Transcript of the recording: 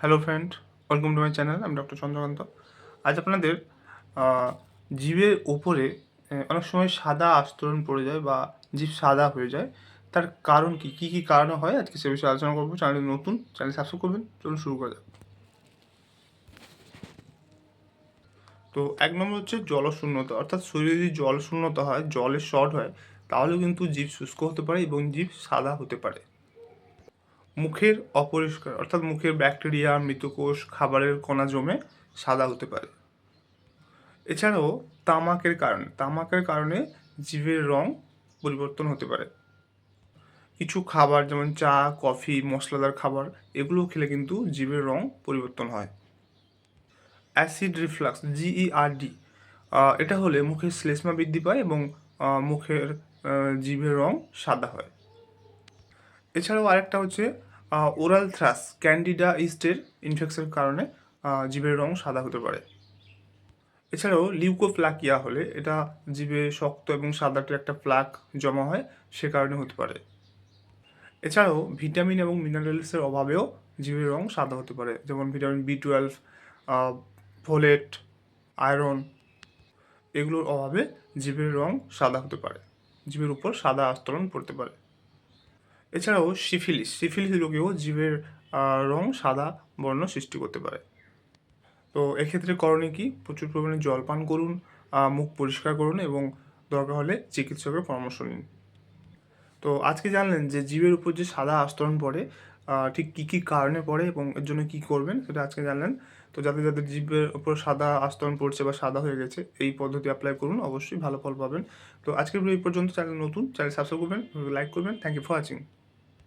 Hello friend, welcome to my channel. আমি doctor Chandrakant. আজ আপনাদের জিভের ওপরে অনেক সময় সাদা আস্তরণ পড়ে যায় বা জিভ সাদা হয়ে যায়। তার কারণ কী কী কারণে হয় আজকে সে বিষয়ে আলোচনা করবো। চ্যানেল নতুন, চ্যানেল সাবস্ক্রাইব করবেন। চলুন শুরু করা যাক। তো ১ নম্বর হচ্ছে জলশূন্যতা, অর্থাৎ শরীরে যদি জলশূন্যতা হয়, জলের শর্ট হয়, তাহলেও কিন্তু জিভ শুষ্ক হতে পারে এবং জিভ সাদা হতে পারে। মুখের অপরিষ্কার, অর্থাৎ মুখের ব্যাকটেরিয়া, মৃতকোষ, খাবারের কণা জমে সাদা হতে পারে। এছাড়াও তামাকের কারণে জিভের রং পরিবর্তন হতে পারে। কিছু খাবার যেমন চা, কফি, মশলাদার খাবার এগুলো খেলে কিন্তু জিভের রং পরিবর্তন হয়। অ্যাসিড রিফ্লাক্স, GERD, এটা হলে মুখের শ্লেষ্মা বৃদ্ধি পায় এবং মুখের জিভের রং সাদা হয়। এছাড়াও আরেকটা হচ্ছে ওরাল থ্রাস, ক্যান্ডিডা ইস্টের ইনফেকশনের কারণে জিভের রং সাদা হতে পারে। এছাড়াও লিউকোপ্লাকিয়া হলে এটা জিভে শক্ত এবং সাদাটে একটা প্লাক জমা হয়, সে কারণে হতে পারে। এছাড়াও ভিটামিন এবং মিনারেলসের অভাবেও জিভের রং সাদা হতে পারে, যেমন ভিটামিন B12, ফোলেট, আয়রন, এগুলোর অভাবে জিভের রং সাদা হতে পারে, জিভের উপর সাদা আস্তরণ পড়তে পারে। এছাড়াও সিফিলিস রোগেও জিভের রং সাদা বর্ণ সৃষ্টি করতে পারে। তো এক্ষেত্রে করণীয় কি? প্রচুর পরিমাণে জল পান করুন, মুখ পরিষ্কার করুন এবং দরকার হলে চিকিৎসকের পরামর্শ নিন। তো আজকে জানলেন যে জিভের উপর যে সাদা আস্তরণ পড়ে ঠিক কী কারণে পড়ে এবং এর জন্য কী করবেন সেটা আজকে জানলেন। তো যাদের জিভের উপর সাদা আস্তরণ পড়ছে বা সাদা হয়ে গেছে, এই পদ্ধতি অ্যাপ্লাই করুন, অবশ্যই ভালো ফল পাবেন। তো আজকের ভিডিও এই পর্যন্ত। চ্যানেল নতুন, চ্যানেল সাবস্ক্রাইব করবেন, লাইক করবেন। Thank you for watching.